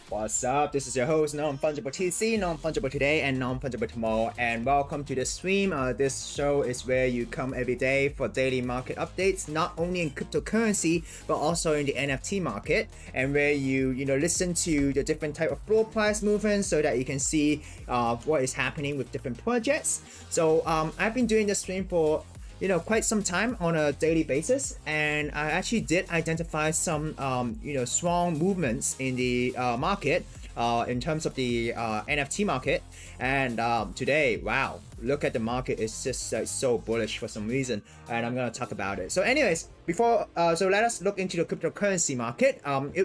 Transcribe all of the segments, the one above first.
What's up? This is your host, Non-Fungible TC, Non-Fungible Today and Non-Fungible Tomorrow, and welcome to the stream. This show is where you come every day for daily market updates, not only in cryptocurrency, but also in the NFT market, and where you listen to the different type of floor price movements so that you can see what is happening with different projects. So I've been doing this stream for quite some time on a daily basis, and I actually did identify some strong movements in the market in terms of the NFT market. And today, wow, look at the market, it's just so bullish for some reason, and I'm gonna talk about it. So anyways, before so let us look into the cryptocurrency market.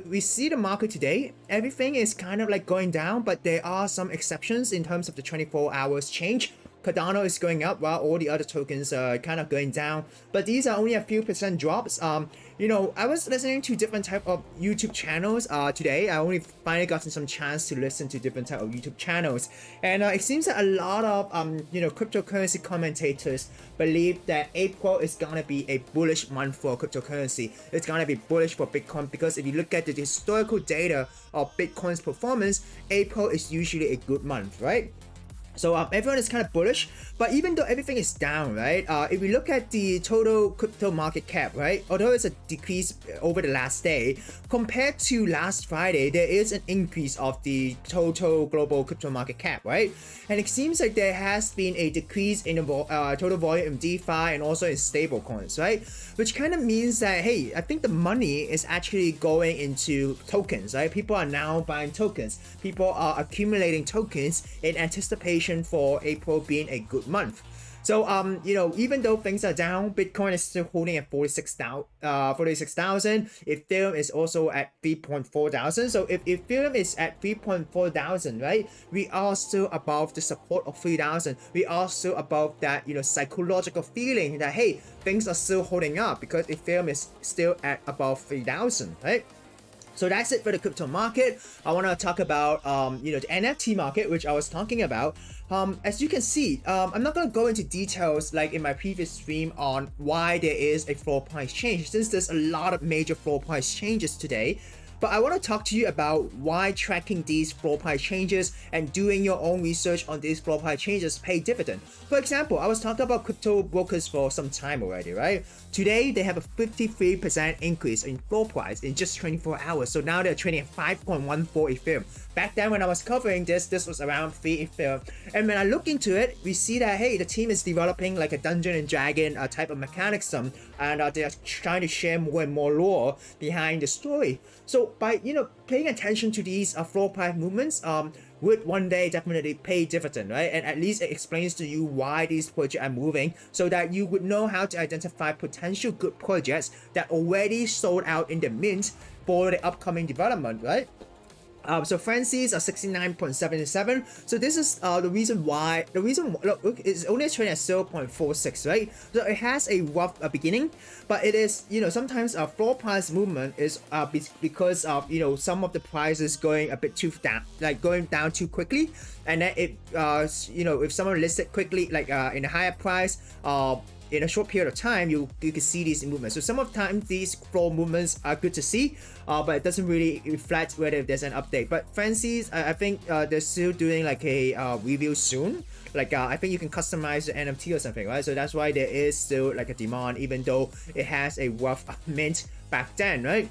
We see the market today, everything is kind of like going down, but there are some exceptions in terms of the 24 hours change. Cardano is going up while all the other tokens are kind of going down, but these are only a few percent drops. I was listening to different type of YouTube channels today. I only finally gotten some chance to listen to different type of YouTube channels, and it seems that a lot of cryptocurrency commentators believe that April is gonna be a bullish month for cryptocurrency. It's gonna be bullish for Bitcoin because if you look at the historical data of Bitcoin's performance, April is usually a good month, right? So everyone is kind of bullish, but even though everything is down, right? If we look at the total crypto market cap, right? Although it's a decrease over the last day, compared to last Friday, there is an increase of the total global crypto market cap, right? And it seems like there has been a decrease in the total volume in DeFi and also in stable coins, right? Which kind of means that, hey, I think the money is actually going into tokens, right? People are now buying tokens. People are accumulating tokens in anticipation for April being a good month. So even though things are down, Bitcoin is still holding at 46,000. Ethereum is also at 3,400. So if Ethereum is at 3,400, right, we are still above the support of 3,000. We are still above that psychological feeling that, hey, things are still holding up because Ethereum is still at above 3,000, right? So that's it for the crypto market. I want to talk about the NFT market, which I was talking about. As you can see, I'm not going to go into details like in my previous stream on why there is a floor price change, since there's a lot of major floor price changes today. But I want to talk to you about why tracking these floor price changes and doing your own research on these floor price changes pay dividend. For example, I was talking about crypto brokers for some time already, right? Today, they have a 53% increase in floor price in just 24 hours. So now they're trading at 5.14 Ethereum. Back then when I was covering this was around 3 Ethereum. And when I look into it, we see that, hey, the team is developing like a Dungeon and Dragon type of mechanism, and they're trying to share more and more lore behind the story. So by paying attention to these floor price movements, would one day definitely pay dividend, right? And at least it explains to you why these projects are moving, so that you would know how to identify potential good projects that already sold out in the mint for the upcoming development, right? So Francis are 69.77. So this is the reason why. Look, it's only trading at 0.46, right? So it has a rough beginning, but it is sometimes a floor price movement is because of some of the prices going a bit too down, like going down too quickly, and then it if someone lists it quickly, like in a higher price, in a short period of time, you can see these movements. So some of the time these floor movements are good to see, but it doesn't really reflect whether there's an update. But Francis, I think they're still doing like a review soon. Like I think you can customize the NFT or something, right? So that's why there is still like a demand, even though it has a rough mint back then, right?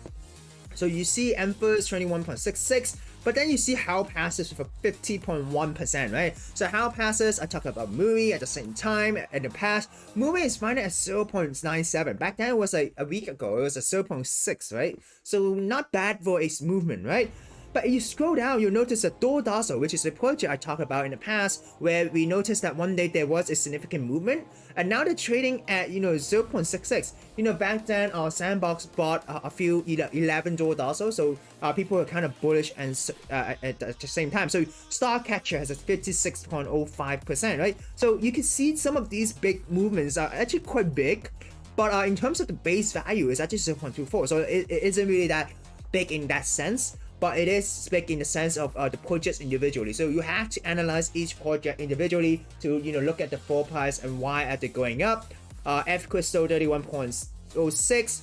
So you see Emperor's 21.66, but then you see how passes with a 50.1%, right? So how passes, I talked about Muri at the same time. In the past, Muri is finding at 0.97. Back then it was like a week ago, it was a 0.6, right? So not bad for a movement, right? But if you scroll down, you'll notice that DoorDazzle, which is a project I talked about in the past, where we noticed that one day there was a significant movement, and now they're trading at 0.66. Back then Sandbox bought a few 11 DoorDazzle, so people are kind of bullish and at the same time. So Starcatcher has a 56.05%, right? So you can see some of these big movements are actually quite big, but in terms of the base value, it's actually 0.24. So it isn't really that big in that sense. But it is big in the sense of the projects individually. So you have to analyze each project individually to look at the floor price and why are they going up. F Crystal 31.06,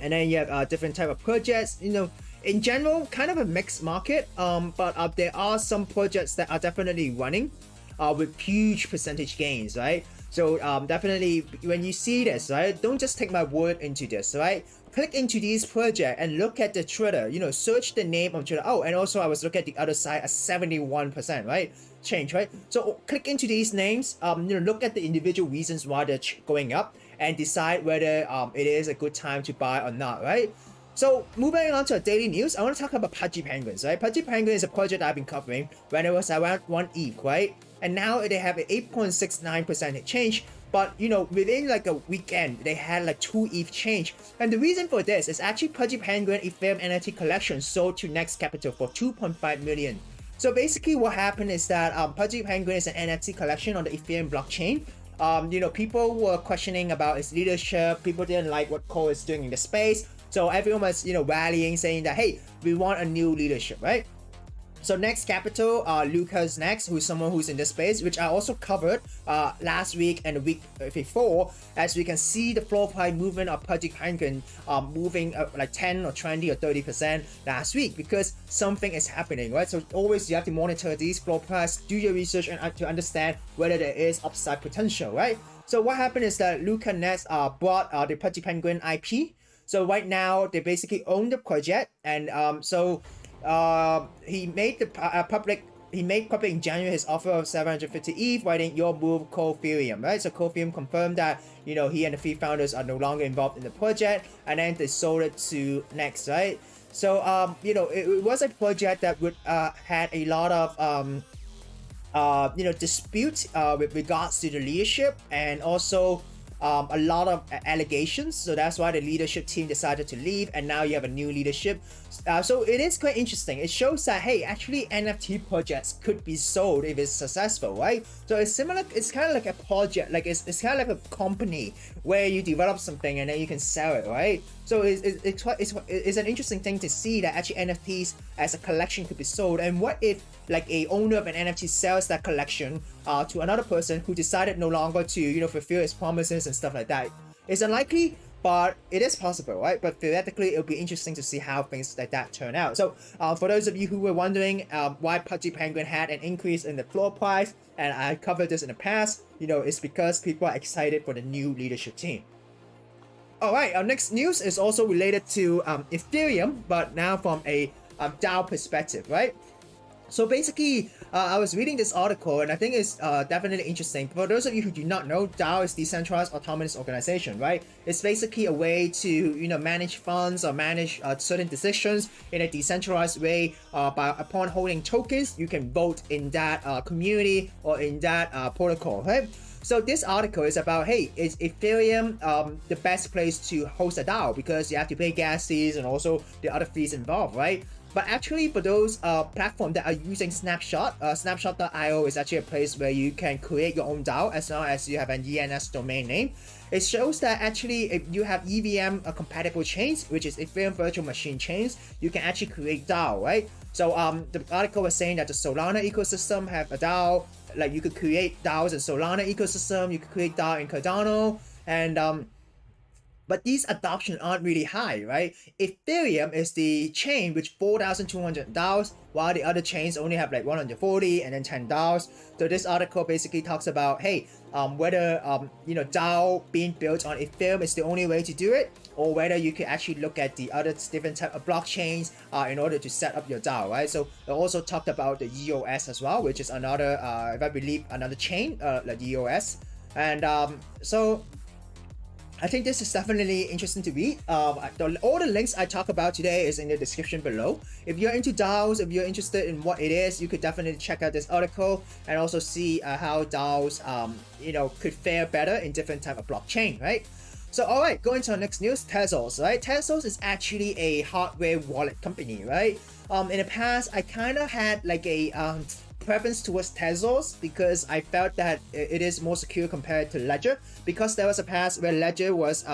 and then you have different type of projects. in general, kind of a mixed market. But there are some projects that are definitely running with huge percentage gains, right? So definitely when you see this, right, don't just take my word into this, right? Click into these projects and look at the Twitter, search the name of Twitter. Oh, and also I was looking at the other side at 71%, right? Change, right? So click into these names, look at the individual reasons why they're going up and decide whether it is a good time to buy or not, right? So moving on to our daily news, I want to talk about Pudgy Penguins, right? Pudgy Penguin is a project I've been covering when it was around 1 ETH, right? And now they have an 8.69% change, but within like a weekend, they had like 2 ETH change. And the reason for this is actually Pudgy Penguin Ethereum NFT collection sold to Netz Capital for 2.5 million. So basically what happened is that Pudgy Penguin is an NFT collection on the Ethereum blockchain. People were questioning about its leadership. People didn't like what Cole is doing in the space. So everyone was, rallying, saying that, hey, we want a new leadership, right? So Netz Capital, Lucas Next, who's someone who's in this space, which I also covered last week and the week before, as we can see the floor price movement of Pudgy Penguin moving like 10 or 20 or 30% last week, because something is happening, right? So always you have to monitor these floor price, do your research and to understand whether there is upside potential, right? So what happened is that Lucas Next bought the Pudgy Penguin IP. So right now they basically own the project, and he made the public in January his offer of 750 ETH, writing your move Ethereum, right? So Ethereum confirmed that he and the 3 founders are no longer involved in the project, and then they sold it to Next, right? So it was a project that would had a lot of dispute with regards to the leadership, and also a lot of allegations. So that's why the leadership team decided to leave, and now you have a new leadership. So it is quite interesting. It shows that, hey, actually NFT projects could be sold if it's successful, right? So it's similar, it's kind of like a project, like it's kind of like a company where you develop something and then you can sell it, right? So it's an interesting thing to see that actually NFTs as a collection could be sold. And what if like a owner of an NFT sells that collection to another person who decided no longer to fulfill his promises and stuff like that? It's unlikely, but it is possible, right? But theoretically, it'll be interesting to see how things like that turn out. So for those of you who were wondering why Pudgy Penguin had an increase in the floor price, and I covered this in the past, it's because people are excited for the new leadership team. Alright, our next news is also related to Ethereum, but now from a DAO perspective, right? So basically, I was reading this article, and I think it's definitely interesting. For those of you who do not know, DAO is Decentralized Autonomous Organization, right? It's basically a way to manage funds or manage certain decisions in a decentralized way. Upon holding tokens, you can vote in that community or in that protocol, right? So this article is about, hey, is Ethereum the best place to host a DAO, because you have to pay gas fees and also the other fees involved, right? But actually, for those platforms that are using Snapshot, Snapshot.io is actually a place where you can create your own DAO as long as you have an ENS domain name. It shows that actually if you have EVM compatible chains, which is Ethereum Virtual Machine chains, you can actually create DAO, right? So the article was saying that the Solana ecosystem have a DAO, like you could create DAOs in Solana ecosystem, you could create DAO in Cardano, and but these adoption aren't really high, right? Ethereum is the chain which 4,200 DAOs, while the other chains only have like 140 and then 10 DAOs. So this article basically talks about, hey, whether DAO being built on Ethereum is the only way to do it, or whether you can actually look at the other different type of blockchains in order to set up your DAO, right? So it also talked about the EOS as well, which is another, if I believe, another chain, like EOS. And so I think this is definitely interesting to read. All the links I talk about today is in the description below. If you're into DAOs, if you're interested in what it is, you could definitely check out this article and also see how DAOs, could fare better in different type of blockchain, right? So, all right, going to our next news, Trezor, right? Trezor is actually a hardware wallet company, right? In the past, I kind of had like a preference towards Trezor because I felt that it is more secure compared to Ledger, because there was a past where Ledger was,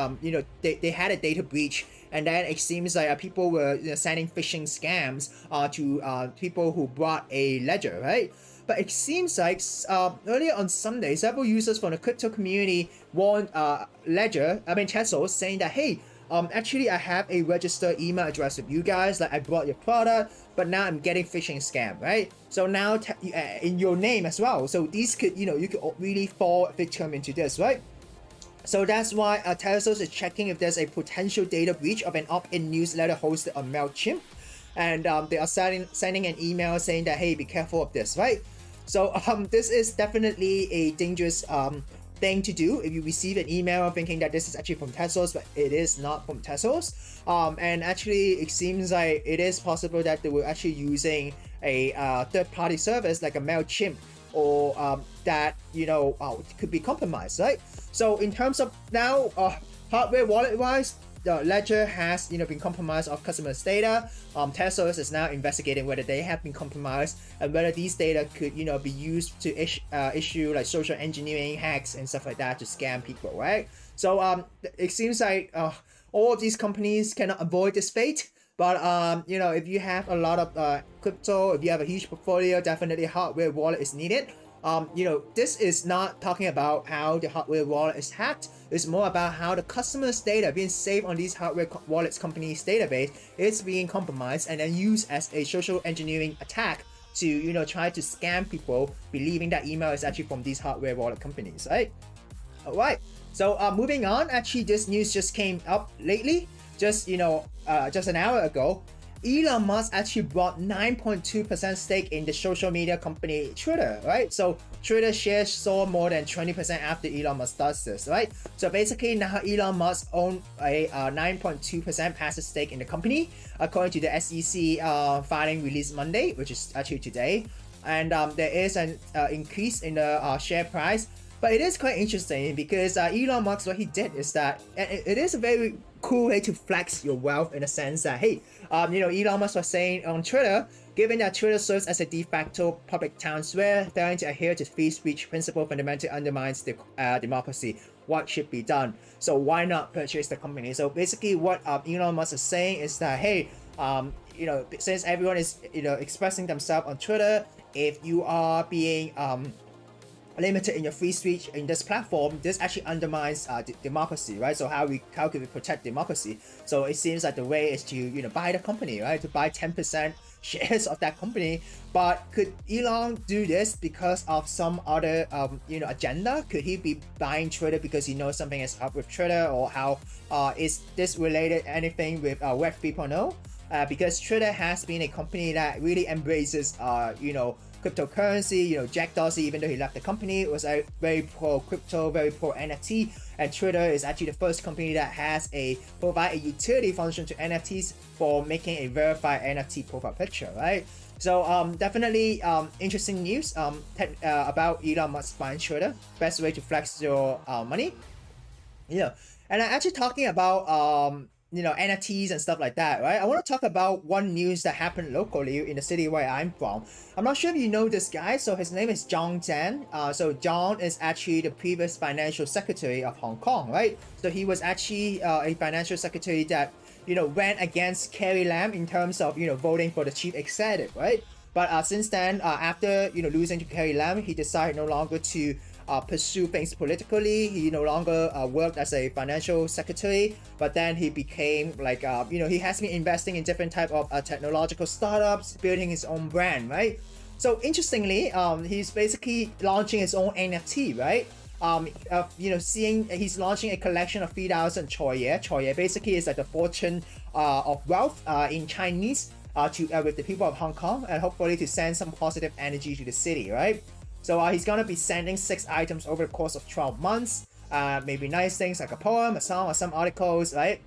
they had a data breach, and then it seems like people were sending phishing scams to people who bought a Ledger, right? But it seems like earlier on Sunday, several users from the crypto community warned Trezor, saying that, hey, actually I have a registered email address with you guys, like I bought your product, but now I'm getting phishing scam, right? So now in your name as well. So these could, you could really fall victim into this, right? So that's why Trezor is checking if there's a potential data breach of an opt-in newsletter hosted on MailChimp. And they are sending an email saying that, hey, be careful of this, right? So this is definitely a dangerous thing to do if you receive an email thinking that this is actually from Trezor, but it is not from Trezor. And actually, it seems like it is possible that they were actually using a third-party service like a MailChimp, or that could be compromised, right? So in terms of now hardware wallet-wise, the ledger has been compromised of customers' data. Trezor is now investigating whether they have been compromised and whether these data could be used to issue like social engineering hacks and stuff like that to scam people, right? So it seems like all of these companies cannot avoid this fate. But if you have a lot of crypto, if you have a huge portfolio, definitely hardware wallet is needed. This is not talking about how the hardware wallet is hacked. It's more about how the customer's data being saved on these hardware wallets companies' database is being compromised and then used as a social engineering attack to try to scam people believing that email is actually from these hardware wallet companies, right? All right. So moving on, actually this news just came up lately. Just an hour ago, Elon Musk actually bought 9.2% stake in the social media company Twitter, right? So Twitter shares soar more than 20% after Elon Musk does this, right? So basically now Elon Musk owns a 9.2% passive stake in the company, according to the SEC filing released Monday, which is actually today. And there is an increase in the share price. But it is quite interesting because Elon Musk, what he did is that, and it is a very cool way to flex your wealth in a sense that, hey, Elon Musk was saying on Twitter, given that Twitter serves as a de facto public town square, failing to adhere to free speech principle fundamentally undermines the democracy. What should be done? So why not purchase the company? So basically what Elon Musk is saying is that, hey, since everyone is expressing themselves on Twitter, if you are being limited in your free speech in this platform, this actually undermines democracy, right? So how can we protect democracy? So it seems like the way is to buy the company, right? To buy 10% shares of that company. But could Elon do this because of some other agenda? Could he be buying Twitter because he knows something is up with Twitter, or how is this related anything with Web 3.0? Because Twitter has been a company that really embraces cryptocurrency. Jack Dorsey, even though he left the company, was a very pro crypto, very pro NFT, and Twitter is actually the first company that has provide a utility function to NFTs for making a verified NFT profile picture, right? So definitely interesting news about Elon Musk buying Twitter. Best way to flex your money. And I'm actually talking about NFTs and stuff like that, right? I want to talk about one news that happened locally in the city where I'm from. I'm not sure if you know this guy. So his name is John Zhang. So John is actually the previous financial secretary of Hong Kong, right? So he was actually a financial secretary that went against Carrie Lam in terms of voting for the chief executive, right? But since then, after losing to Carrie Lam, he decided no longer to pursue things politically. He no longer worked as a financial secretary, but then he became like he has been investing in different type of technological startups, building his own brand, right? So interestingly, he's basically launching his own NFT, right? He's launching a collection of 3,000 choye. Choye basically is like the fortune of wealth in Chinese with the people of Hong Kong, and hopefully to send some positive energy to the city, right? So he's gonna be sending 6 items over the course of 12 months. Maybe nice things like a poem, a song, or some articles, right?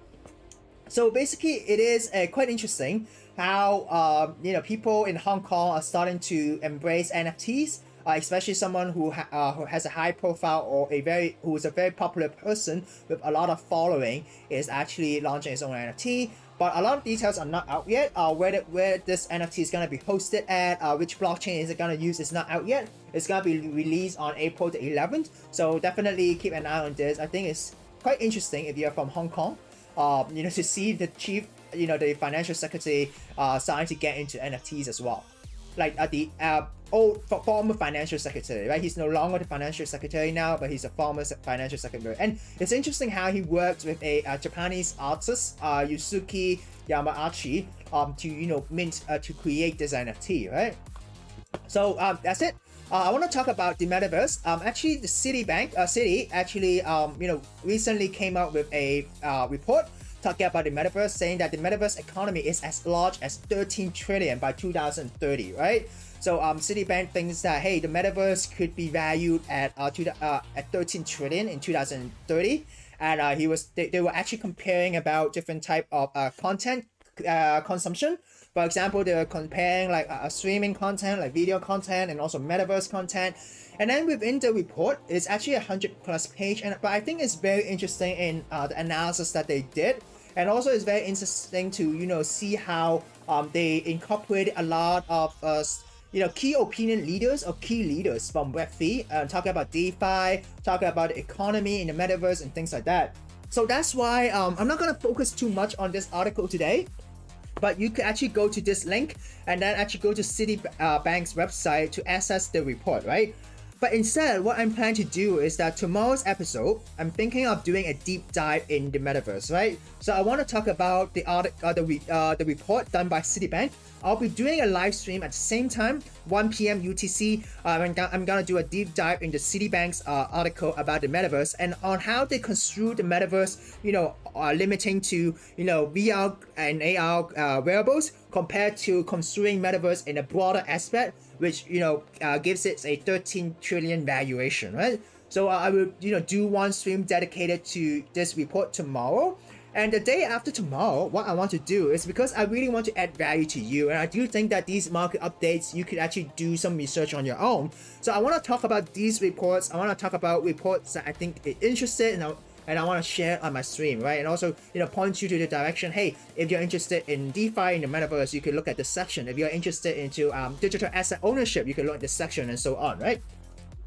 So basically, it is quite interesting how people in Hong Kong are starting to embrace NFTs, especially someone who has a high profile or who is a very popular person with a lot of following is actually launching his own NFT. But a lot of details are not out yet. Where this NFT is gonna be hosted at, which blockchain is it gonna use is not out yet. It's gonna be released on April the 11th. So definitely keep an eye on this. I think it's quite interesting if you're from Hong Kong, to see the chief, the financial secretary starting to get into NFTs as well. like the former financial secretary, right? He's no longer the financial secretary now, but he's a former financial secretary. And it's interesting how he worked with a Japanese artist, Yusuke Yamauchi, to mint to create this NFT, right? So that's it. I want to talk about the metaverse. Actually, the Citi actually recently came out with a report talking about the metaverse, saying that the metaverse economy is as large as 13 trillion by 2030, right? So Citibank thinks that, hey, the metaverse could be valued at 13 trillion in 2030, and they were actually comparing about different type of content consumption. For example, they were comparing like streaming content, like video content, and also metaverse content. And then within the report, it's actually 100+ page, but I think it's very interesting in the analysis that they did. And also it's very interesting to see how they incorporate a lot of key opinion leaders or key leaders from Web3, talking about DeFi, talking about the economy in the metaverse and things like that. So that's why I'm not gonna focus too much on this article today, but you could actually go to this link and then actually go to Citibank's website to access the report, right? But instead, what I'm planning to do is that tomorrow's episode, I'm thinking of doing a deep dive in the metaverse, right? So I want to talk about the report done by Citibank. I'll be doing a live stream at the same time, 1 p.m. UTC. I'm gonna do a deep dive into Citibank's article about the metaverse and on how they construe the metaverse, limiting to VR and AR wearables compared to construing metaverse in a broader aspect, which gives it a 13 trillion valuation, right? So I will do one stream dedicated to this report tomorrow. And the day after tomorrow, what I want to do is, because I really want to add value to you, and I do think that these market updates, you could actually do some research on your own. So I want to talk about these reports. I want to talk about reports that I think are interested in, and I want to share on my stream, right? And also, point you to the direction. Hey, if you're interested in DeFi in the metaverse, you can look at this section. If you're interested into digital asset ownership, you can look at this section and so on, right?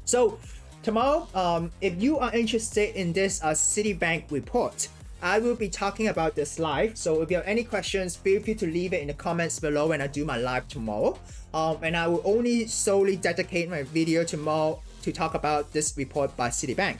So tomorrow, if you are interested in this Citibank report, I will be talking about this live. So if you have any questions, feel free to leave it in the comments below when I do my live tomorrow. And I will only solely dedicate my video tomorrow to talk about this report by Citibank.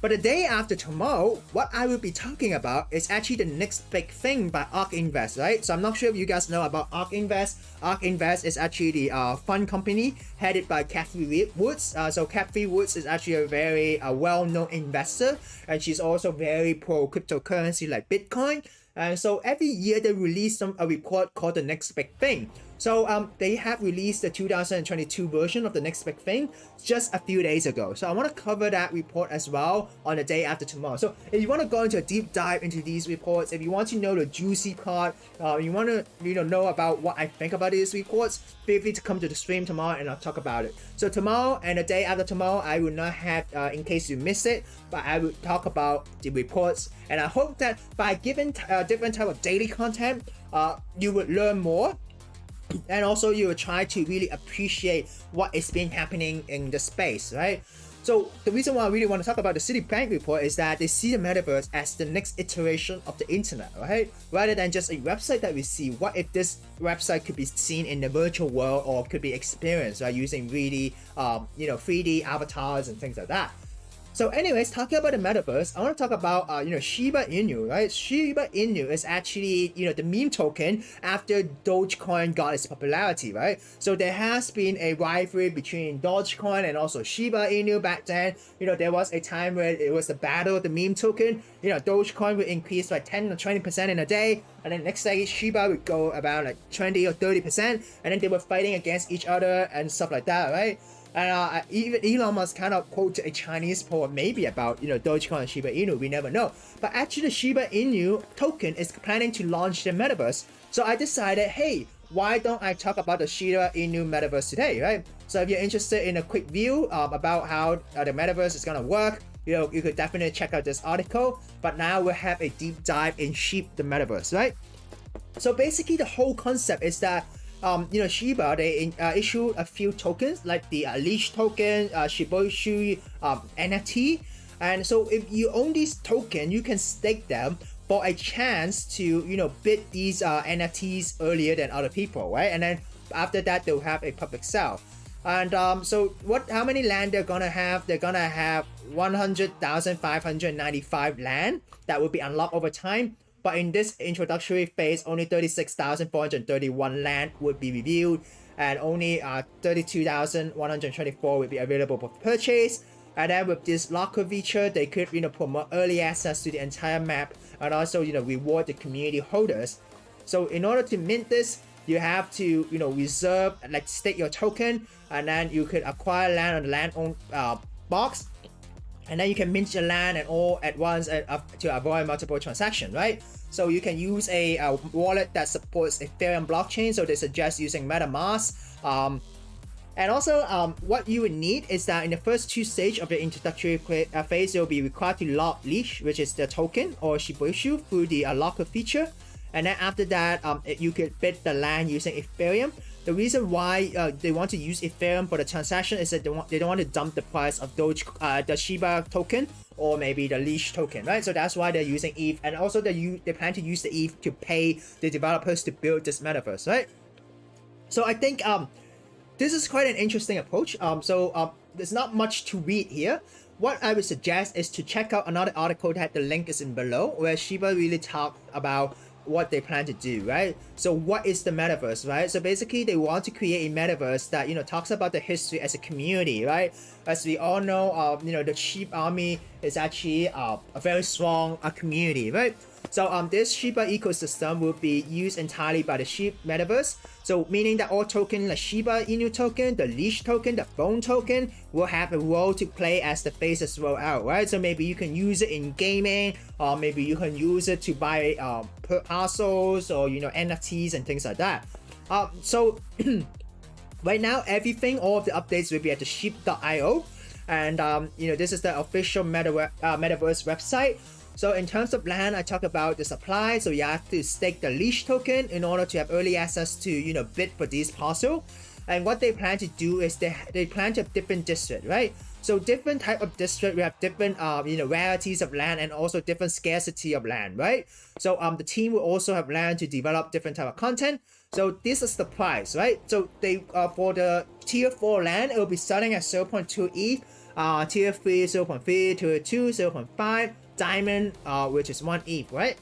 But the day after tomorrow, what I will be talking about is actually the next big thing by ARK Invest, right? So I'm not sure if you guys know about ARK Invest. ARK Invest is actually the fund company headed by Cathie Woods. So Cathie Woods is actually a very well-known investor, and she's also very pro cryptocurrency like Bitcoin. And so every year they release a report called the next big thing. So they have released the 2022 version of the next big thing just a few days ago. So I want to cover that report as well on the day after tomorrow. So if you want to go into a deep dive into these reports, if you want to know the juicy part, you want to know about what I think about these reports, feel free to come to the stream tomorrow and I'll talk about it. So tomorrow and the day after tomorrow, I will not have, in case you miss it, but I will talk about the reports. And I hope that by giving different type of daily content, you would learn more. And also you will try to really appreciate what is been happening in the space, right? So the reason why I really want to talk about the Citibank report is that they see the metaverse as the next iteration of the internet, right? Rather than just a website that we see. What if this website could be seen in the virtual world or could be experienced, right, using really 3D avatars and things like that. So anyways, talking about the metaverse, I want to talk about Shiba Inu, right? Shiba Inu is actually the meme token after Dogecoin got its popularity, right? So there has been a rivalry between Dogecoin and also Shiba Inu back then. There was a time where it was the battle of the meme token. Dogecoin would increase by 10 or 20% in a day, and then next day Shiba would go about like 20 or 30%, and then they were fighting against each other and stuff like that, right? And even Elon Musk kind of quoted a Chinese poet maybe about Dogecoin and Shiba Inu, we never know. But actually the Shiba Inu token is planning to launch the metaverse. So I decided, hey, why don't I talk about the Shiba Inu metaverse today, right? So if you're interested in a quick view about how the metaverse is gonna work, you could definitely check out this article. But now we'll have a deep dive in SHIB the Metaverse, right? So basically the whole concept is that Shiba, they issued a few tokens like the Leash token, Shiba Inu NFT. And so if you own these tokens, you can stake them for a chance to, bid these NFTs earlier than other people, right? And then After that, they'll have a public sale. And so how many land they're gonna have? They're gonna have 100,595 land that will be unlocked over time. But in this introductory phase, only 36,431 land would be reviewed, and only 32,124 will be available for purchase. And then with this locker feature, they could promote early access to the entire map, and also reward the community holders. So in order to mint this, you have to reserve, like stake your token, and then you could acquire land on the land owned box, and then you can mint your land and all at once to avoid multiple transactions, right? So you can use a wallet that supports Ethereum blockchain, so they suggest using MetaMask. And also, what you would need is that in the first 2 stages of the introductory phase, you'll be required to lock leash, which is the token, or Shiba Inu through the locker feature. And then after that, you could bid the land using Ethereum. The reason why they want to use Ethereum for the transaction is that they don't want to dump the price of the Shiba token or maybe the leash token, right? So that's why they're using ETH, and also they plan to use the ETH to pay the developers to build this metaverse, right? So I think this is quite an interesting approach. There's not much to read here. What I would suggest is to check out another article that the link is in below, where Shiba really talked about what they plan to do, right? So what is the metaverse, right? So basically they want to create a metaverse that talks about the history as a community, right? As we all know, the SHIB army is actually a very strong community, right? So this Shiba ecosystem will be used entirely by the SHIB Metaverse. So meaning that all tokens like Shiba Inu Token, the leash token, the bone token will have a role to play as the phases roll out, right? So maybe you can use it in gaming, or maybe you can use it to buy parcels or NFTs and things like that. Right now, all of the updates will be at the SHIB.io, and this is the official Metaverse website. So in terms of land, I talk about the supply. So you have to stake the leash token in order to have early access to bid for these parcels. And what they plan to do is they plan to have different districts, right? So different type of district, we have different rarities of land and also different scarcity of land, right? So the team will also have land to develop different type of content. So this is the price, right? So they for the tier 4 land, it will be starting at 0.2 ETH, tier 3 0.3, tier 2 0.5, diamond which is 1 ETH, right?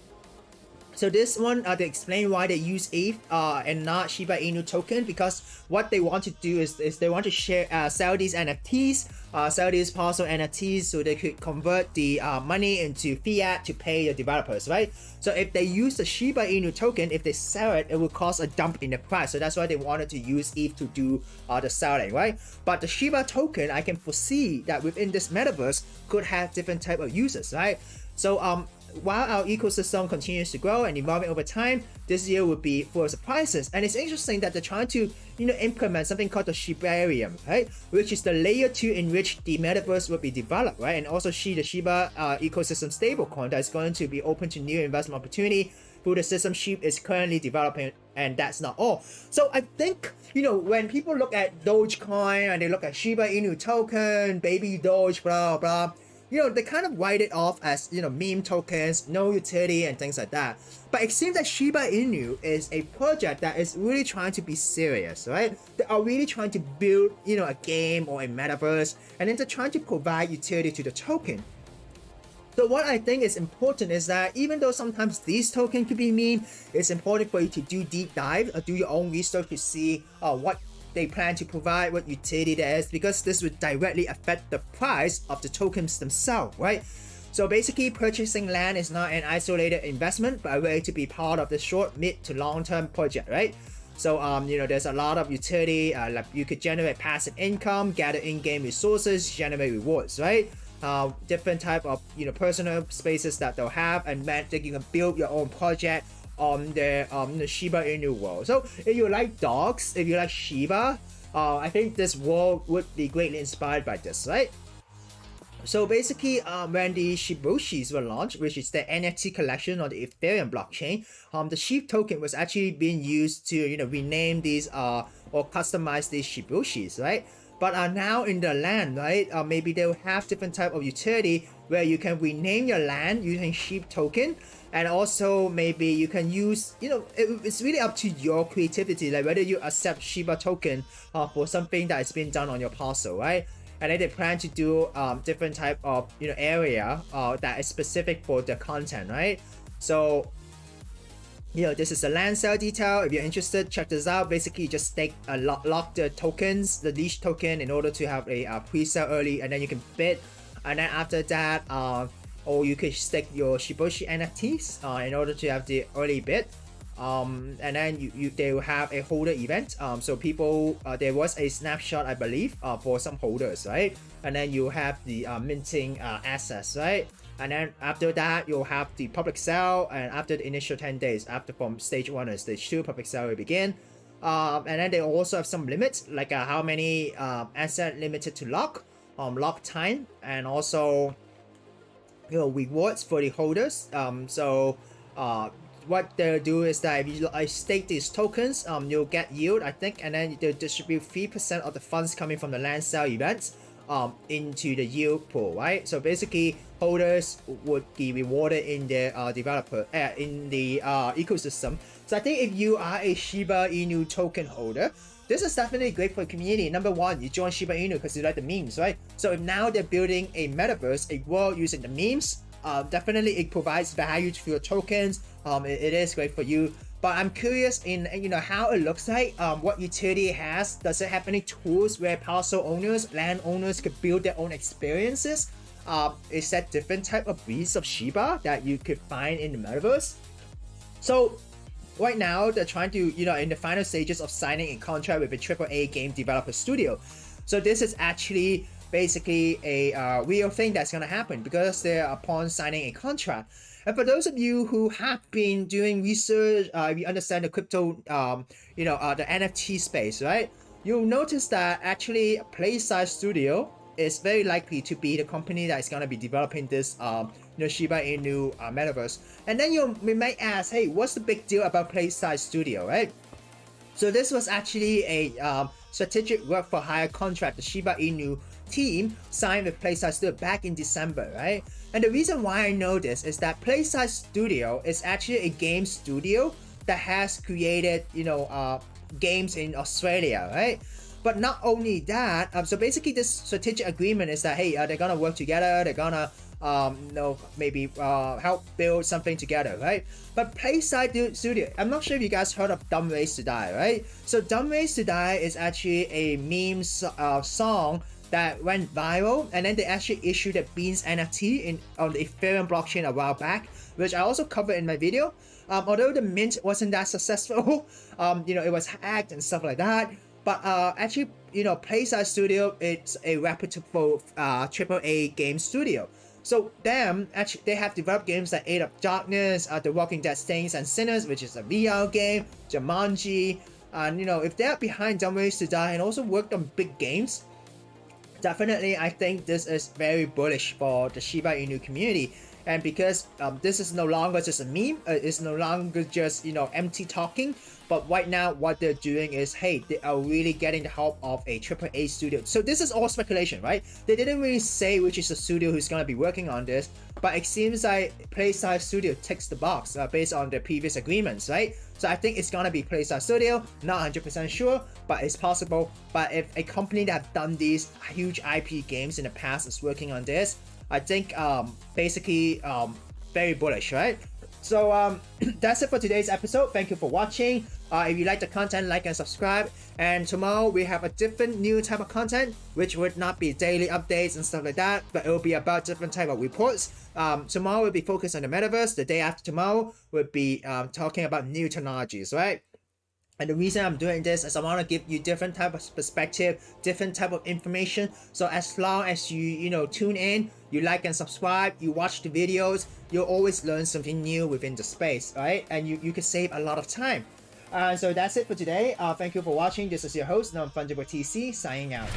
So this one, they explain why they use ETH and not Shiba Inu token, because what they want to do is they want to sell these NFTs, sell these parcel NFTs, so they could convert the money into fiat to pay the developers, right? So if they use the Shiba Inu token, if they sell it, it will cause a dump in the price. So that's why they wanted to use ETH to do the selling, right? But the Shiba token, I can foresee that within this metaverse could have different type of users, right? So while our ecosystem continues to grow and evolving over time, this year will be full of surprises. And it's interesting that they're trying to implement something called the Shibarium, right? Which is the layer 2 in which the metaverse will be developed, right? And also the Shiba ecosystem stablecoin that is going to be open to new investment opportunity through the system SHIB is currently developing. And that's not all. So I think when people look at Dogecoin and they look at Shiba Inu token, baby Doge, blah blah, they kind of write it off as meme tokens, no utility and things like that. But it seems that Shiba Inu is a project that is really trying to be serious, right? They are really trying to build a game or a metaverse, and then they're trying to provide utility to the token. So what I think is important is that even though sometimes these tokens could be meme, it's important for you to do deep dive or do your own research to see what they plan to provide, what utility there is, because this would directly affect the price of the tokens themselves, right? So basically, purchasing land is not an isolated investment, but a way to be part of the short, mid to long-term project, right? So there's a lot of utility, like you could generate passive income, gather in-game resources, generate rewards, right? Different type of personal spaces that they'll have, and then you can build your own project on the Shiba Inu world. So if you like dogs, if you like Shiba, I think this world would be greatly inspired by this, right? So basically, when the Shibushis were launched, which is the NFT collection on the Ethereum blockchain, the SHIB token was actually being used to rename these or customize these Shibushis, right? But now in the land, right, maybe they'll have different type of utility where you can rename your land using SHIB token. And also maybe you can use, it's really up to your creativity, like whether you accept Shiba token for something that is being done on your parcel, right? And then they plan to do different type of area that is specific for the content, right? So this is the land sale detail. If you're interested, check this out. Basically, you just stake lock the tokens, the leash token, in order to have a pre-sale early, and then you can bid. And then after that, or you could stake your Shiboshi NFTs in order to have the early bid. And then they will have a holder event. So people, there was a snapshot, I believe, for some holders, right? And then you have the minting assets, right? And then after that, you'll have the public sale, and after the initial 10 days, after from stage 1 and stage 2, public sale will begin. And then they also have some limits, like how many asset limited to lock time, and also rewards for the holders. What they'll do is that if you stake these tokens, you'll get yield, I think, and then they'll distribute 3% of the funds coming from the land sale events into the yield pool, right? So basically, holders would be rewarded in the ecosystem. So I think if you are a Shiba Inu token holder, this is definitely great for the community. Number one, you join Shiba Inu because you like the memes, right? So if now they're building a metaverse, a world using the memes, definitely it provides value to your tokens. It is great for you. But I'm curious in how it looks like. What utility it has. Does it have any tools where parcel owners, land owners could build their own experiences? Is that different type of breeds of Shiba that you could find in the metaverse? So right now they're trying to in the final stages of signing a contract with a AAA game developer studio. So this is actually basically a real thing that's gonna happen because they're upon signing a contract. And for those of you who have been doing research, you understand the crypto, the NFT space, right? You'll notice that actually Playside Studio is very likely to be the company that is going to be developing this, Shiba Inu Metaverse. And then you might ask, hey, what's the big deal about Playside Studio, right? So this was actually a strategic work for hire contract the Shiba Inu team signed with Playside Studio back in December, right? And the reason why I know this is that Playside Studio is actually a game studio that has created, games in Australia, right? But not only that, so basically this strategic agreement is that, hey, they're gonna work together, they're gonna maybe help build something together, right? But Playside Studio, I'm not sure if you guys heard of Dumb Ways to Die, right? So Dumb Ways to Die is actually a meme song that went viral, and then they actually issued a Beans NFT on the Ethereum blockchain a while back, which I also covered in my video. Although the mint wasn't that successful, it was hacked and stuff like that. But actually, Playside Studio, it's a reputable AAA game studio. So actually, they have developed games like Age of Darkness, The Walking Dead Saints and Sinners, which is a VR game, Jumanji, and if they're behind Dumb Ways to Die and also worked on big games, definitely I think this is very bullish for the Shiba Inu community. And because this is no longer just a meme, it's no longer just empty talking, but right now what they're doing is, hey, they are really getting the help of a AAA studio. So this is all speculation, right? They didn't really say which is the studio who's going to be working on this, but it seems like Playside Studio ticks the box based on their previous agreements, right? So I think it's going to be Playside Studio, not 100% sure, but it's possible. But if a company that have done these huge IP games in the past is working on this, I think basically very bullish, right? So that's it for today's episode. Thank you for watching. If you like the content, like and subscribe. And tomorrow we have a different new type of content, which would not be daily updates and stuff like that, but it will be about different type of reports. Tomorrow will be focused on the metaverse. The day after tomorrow will be talking about new technologies, right? And the reason I'm doing this is I want to give you different type of perspective, different type of information. So as long as you tune in, you like and subscribe, you watch the videos, you'll always learn something new within the space, right? And you can save a lot of time. So that's it for today. Thank you for watching. This is your host, Non-Fungible TC, signing out.